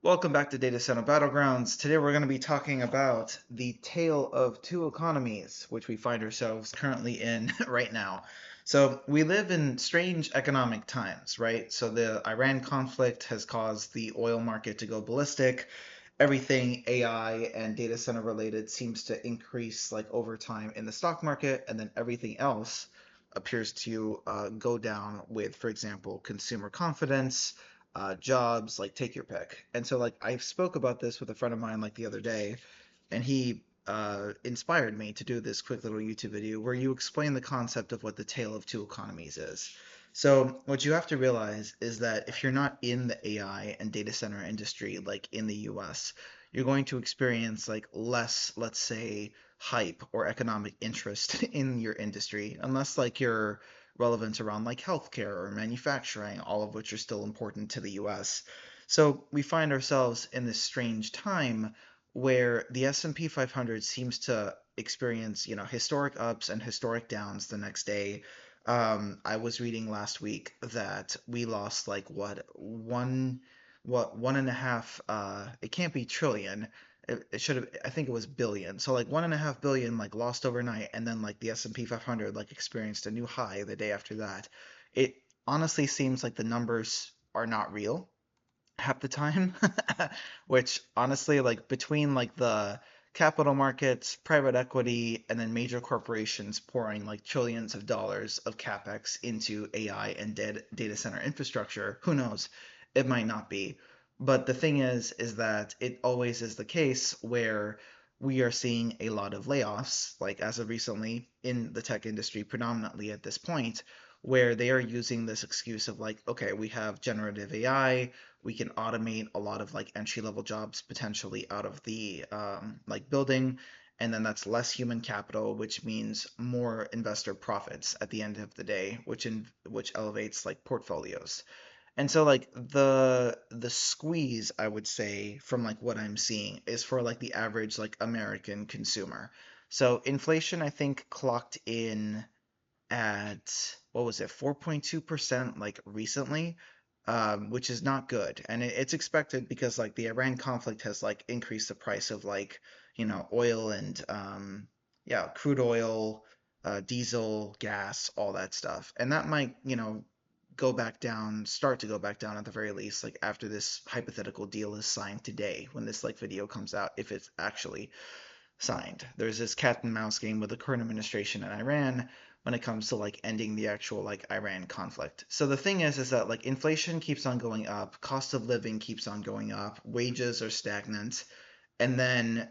Welcome back to Data Center Battlegrounds. Today we're going to be talking about the tale of two economies, which we find ourselves currently in right now. So we live in strange economic times, right? So the Iran conflict has caused the oil market to go ballistic. Everything AI and data center related seems to increase like over time in the stock market, and then everything else appears to go down with, for example, consumer confidence, jobs, like take your pick. And so like I spoke about this with a friend of mine like the other day, and he inspired me to do this quick little YouTube video where you explain the concept of what the tale of two economies is. So what you have to realize is that if you're not in the AI and data center industry like in the US, you're going to experience like less, let's say, hype or economic interest in your industry unless like you're relevant around like healthcare or manufacturing, all of which are still important to the US. So we find ourselves in this strange time where the S&P 500 seems to experience, historic ups and historic downs the next day. I was reading last week that we lost like one and a half, it can't be trillion. It should have, I think it was billion. So like 1.5 billion like lost overnight, and then like the S&P 500 like experienced a new high the day after that. It honestly seems like the numbers are not real half the time, which honestly, like between like the capital markets, private equity, and then major corporations pouring like trillions of dollars of capex into AI and data center infrastructure, who knows? It might not be. But the thing is that it always is the case where we are seeing a lot of layoffs, like as of recently in the tech industry, predominantly at this point, where they are using this excuse of like, okay, we have generative AI, we can automate a lot of like entry level jobs potentially out of the like building, and then that's less human capital, which means more investor profits at the end of the day, which elevates like portfolios. And so like the squeeze, I would say, from like what I'm seeing is for like the average like American consumer. So inflation, I think, clocked in at what was it, 4.2% like recently, which is not good. And it's expected because like the Iran conflict has like increased the price of like, oil and yeah, crude oil, diesel, gas, all that stuff. And that might, go back down, start to go back down at the very least, like after this hypothetical deal is signed today, when this like video comes out, if it's actually signed. There's this cat and mouse game with the current administration in Iran when it comes to like ending the actual like Iran conflict. So the thing is that like inflation keeps on going up, cost of living keeps on going up, wages are stagnant, and then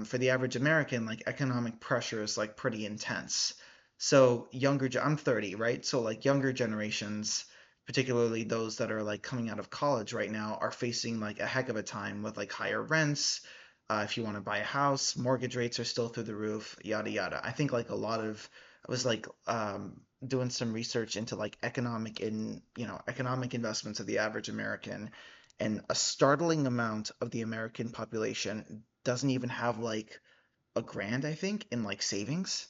for the average American, like economic pressure is like pretty intense. So I'm 30, right? So like younger generations, particularly those that are like coming out of college right now, are facing like a heck of a time with like higher rents. If you want to buy a house, mortgage rates are still through the roof, yada yada. I think like a lot of I was like doing some research into like economic investments of the average American, and a startling amount of the American population doesn't even have like a grand, I think, in like savings.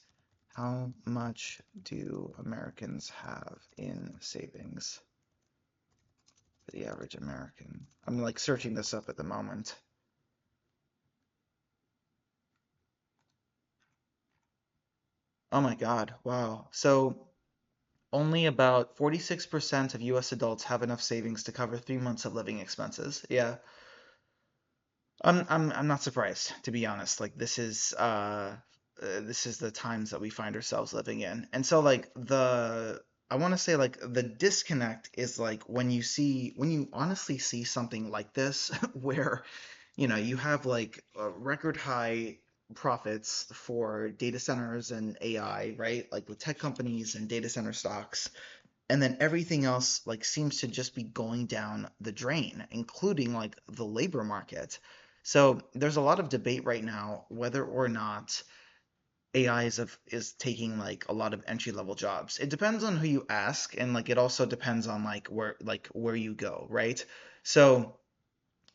How much do Americans have in savings for the average American? I'm like searching this up at the moment. Oh my God, wow. So only about 46% of US adults have enough savings to cover 3 months of living expenses. Yeah, I'm not surprised, to be honest. Like this is the times that we find ourselves living in. And so like I want to say like the disconnect is like when you honestly see something like this where you have like record high profits for data centers and AI, right? Like with tech companies and data center stocks, and then everything else like seems to just be going down the drain, including like the labor market. So there's a lot of debate right now whether or not AI is taking like a lot of entry level jobs. It depends on who you ask, and like it also depends on like where you go, right? So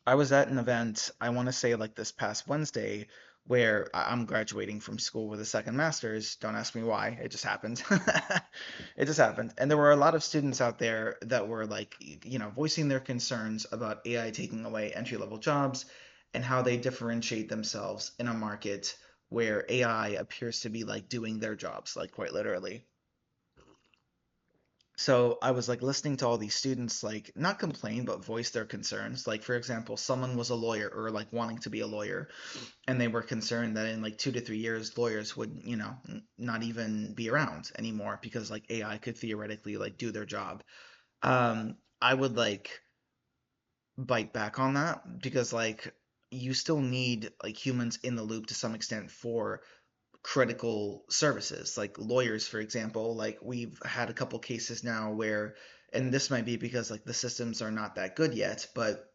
I was at an event, I want to say like this past Wednesday, where I'm graduating from school with a second master's. Don't ask me why. It just happened. It just happened. And there were a lot of students out there that were like, voicing their concerns about AI taking away entry level jobs and how they differentiate themselves in a market where AI appears to be like doing their jobs, like quite literally. So I was like listening to all these students like not complain but voice their concerns. Like for example, someone was a lawyer or like wanting to be a lawyer, and they were concerned that in like 2 to 3 years lawyers would not even be around anymore because like AI could theoretically like do their job. I would like bite back on that because like you still need like humans in the loop to some extent for critical services like lawyers, for example. Like we've had a couple cases now where, and this might be because like the systems are not that good yet, but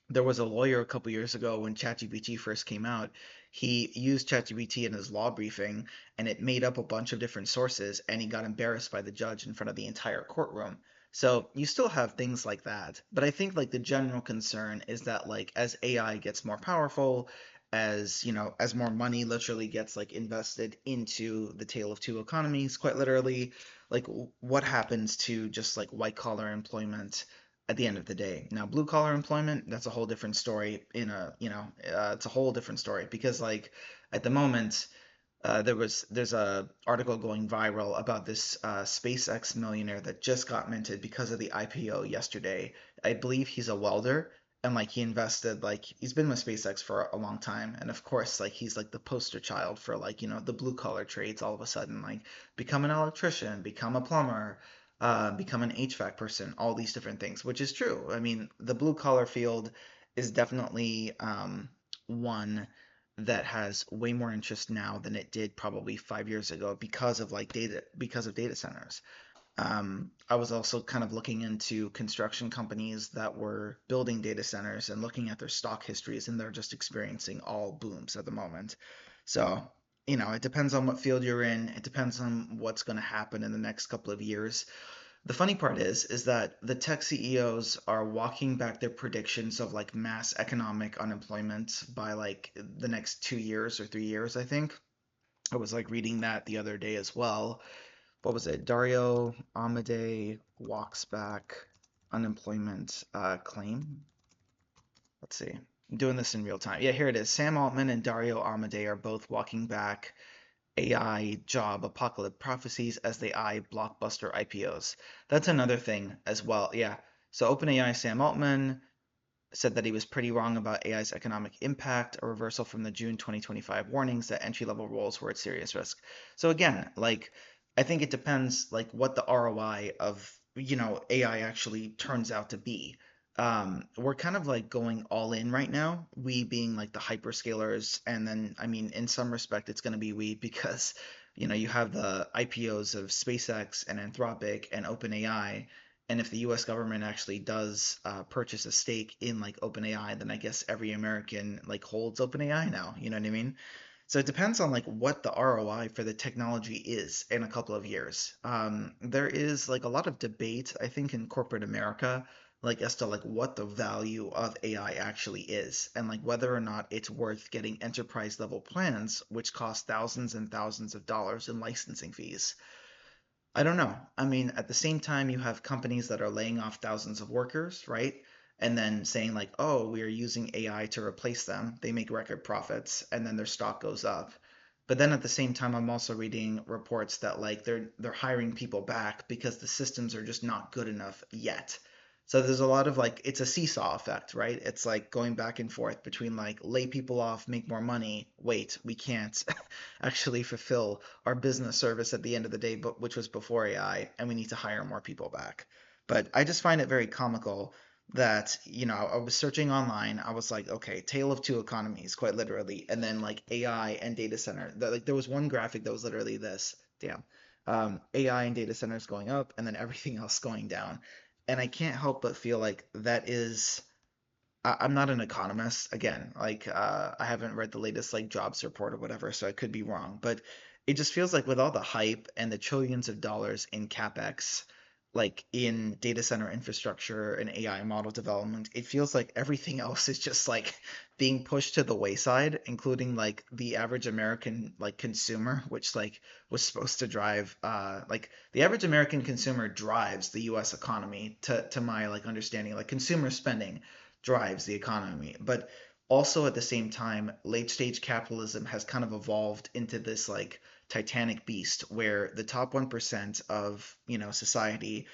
there was a lawyer a couple years ago when ChatGPT first came out. He used ChatGPT in his law briefing and it made up a bunch of different sources and he got embarrassed by the judge in front of the entire courtroom. So you still have things like that. But I think like the general concern is that like as AI gets more powerful, as as more money literally gets like invested into the tale of two economies, quite literally, like what happens to just like white collar employment at the end of the day. Now, blue collar employment, that's a whole different story. It's a whole different story because like at the moment, there's a article going viral about this SpaceX millionaire that just got minted because of the IPO yesterday. I believe he's a welder and like he invested like he's been with SpaceX for a long time, and of course like he's like the poster child for like the blue collar trades. All of a sudden like become an electrician, become a plumber, become an HVAC person, all these different things, which is true. I mean, the blue collar field is definitely one that has way more interest now than it did probably 5 years ago because of data centers. I was also kind of looking into construction companies that were building data centers and looking at their stock histories, and they're just experiencing all booms at the moment. So, it depends on what field you're in. It depends on what's going to happen in the next couple of years. The funny part is that the tech CEOs are walking back their predictions of like mass economic unemployment by like the next 2 years or 3 years, I think. I was like reading that the other day as well. What was it? Dario Amade walks back unemployment claim. Let's see. I'm doing this in real time. Yeah, here it is. Sam Altman and Dario Amade are both walking back AI job apocalypse prophecies as they eye blockbuster IPOs. That's another thing as well. Yeah. So OpenAI Sam Altman said that he was pretty wrong about AI's economic impact, a reversal from the June 2025 warnings that entry-level roles were at serious risk. So again, like I think it depends like what the ROI of, AI actually turns out to be. We're kind of like going all in right now, we being like the hyperscalers, and then I mean in some respect it's going to be we because you have the IPOs of SpaceX and Anthropic and OpenAI, and if the U.S. government actually does purchase a stake in like OpenAI, then I guess every American like holds OpenAI now. You know what I mean? So it depends on like what the ROI for the technology is in a couple of years. There is like a lot of debate, I think, in corporate America, like as to like what the value of AI actually is, and like whether or not it's worth getting enterprise level plans, which cost thousands and thousands of dollars in licensing fees. I don't know. I mean, at the same time, you have companies that are laying off thousands of workers, right? And then saying like, "Oh, we are using AI to replace them." They make record profits, and then their stock goes up. But then at the same time, I'm also reading reports that like they're hiring people back because the systems are just not good enough yet. So there's a lot of like it's a seesaw effect, right? It's like going back and forth between like lay people off, make more money. Wait, we can't actually fulfill our business service at the end of the day, but which was before AI, and we need to hire more people back. But I just find it very comical that, I was searching online. I was like, okay, tale of two economies, quite literally, and then like AI and data center. Like there was one graphic that was literally this, damn, AI and data centers going up, and then everything else going down. And I can't help but feel like that is I'm not an economist. Again, like I haven't read the latest like jobs report or whatever, so I could be wrong. But it just feels like with all the hype and the trillions of dollars in capex, like in data center infrastructure and AI model development, it feels like everything else is just like being pushed to the wayside, including like the average American like consumer, which like was supposed to drive like the average American consumer drives the US economy to my like understanding. Like consumer spending drives the economy. But also at the same time, late stage capitalism has kind of evolved into this like titanic beast where the top 1% of, society,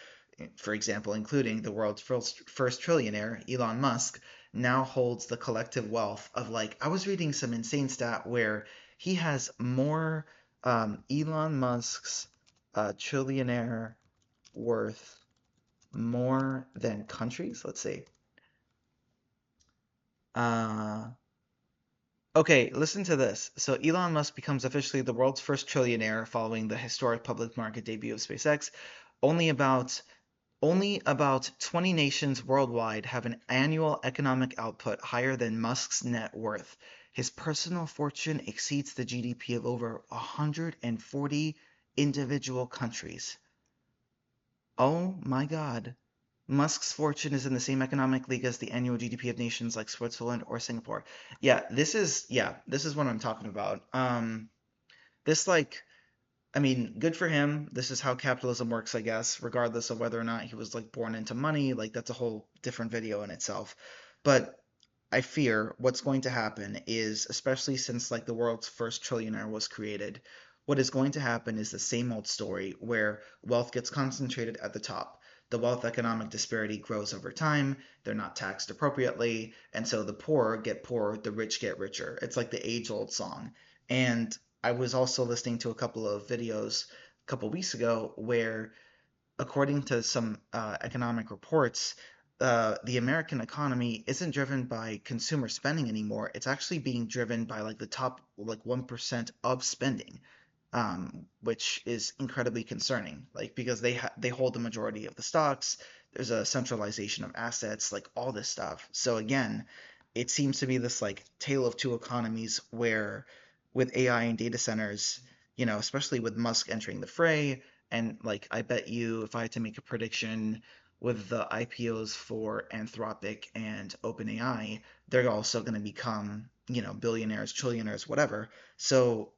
for example, including the world's first trillionaire, Elon Musk, now holds the collective wealth of like, I was reading some insane stat where he has more, Elon Musk's trillionaire worth more than countries. Let's see. Uh, Okay, listen to this. So Elon Musk becomes officially the world's first trillionaire following the historic public market debut of SpaceX. Only about only about 20 nations worldwide have an annual economic output higher than Musk's net worth. His personal fortune exceeds the GDP of over 140 individual countries. Oh my God. Musk's fortune is in the same economic league as the annual GDP of nations like Switzerland or Singapore. Yeah, this is what I'm talking about. This like I mean, good for him. This is how capitalism works, I guess, regardless of whether or not he was like born into money. Like that's a whole different video in itself. But I fear what's going to happen is, especially since like the world's first trillionaire was created, what is going to happen is the same old story where wealth gets concentrated at the top. The wealth economic disparity grows over time, they're not taxed appropriately, and so the poor get poorer, the rich get richer. It's like the age-old song. And I was also listening to a couple of videos a couple weeks ago where according to some economic reports, the American economy isn't driven by consumer spending anymore. It's actually being driven by like the top like 1% of spending, which is incredibly concerning. Like because they hold the majority of the stocks. There's a centralization of assets, like all this stuff. So again, it seems to be this like tale of two economies where with AI and data centers, especially with Musk entering the fray, and like I bet you if I had to make a prediction with the IPOs for Anthropic and OpenAI, they're also going to become, billionaires, trillionaires, whatever. So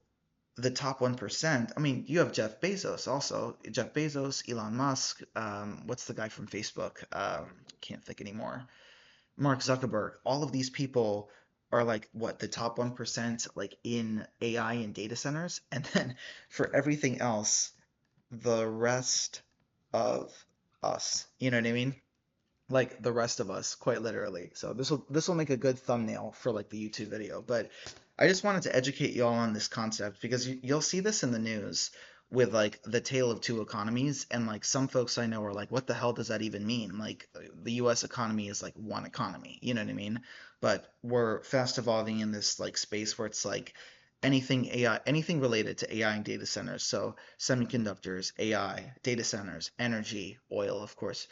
the top 1%, I mean, you have Jeff Bezos also. Jeff Bezos, Elon Musk, what's the guy from Facebook? Can't think anymore. Mark Zuckerberg. All of these people are like what the top 1% like in AI and data centers. And then for everything else, the rest of us. You know what I mean? Like the rest of us, quite literally. So this will make a good thumbnail for like the YouTube video. But I just wanted to educate y'all on this concept because you'll see this in the news with like the tale of two economies, and like some folks I know are like, what the hell does that even mean? Like the U.S. economy is like one economy, you know what I mean? But we're fast evolving in this like space where it's like anything AI, anything related to AI and data centers. So semiconductors, AI, data centers, energy, oil, of course,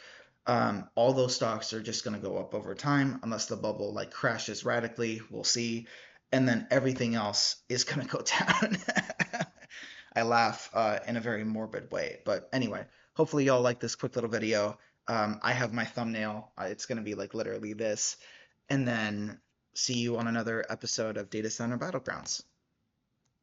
all those stocks are just going to go up over time unless the bubble like crashes radically. We'll see. And then everything else is going to go down. I laugh in a very morbid way. But anyway, hopefully y'all like this quick little video. I have my thumbnail. It's going to be like literally this. And then see you on another episode of Data Center Battlegrounds.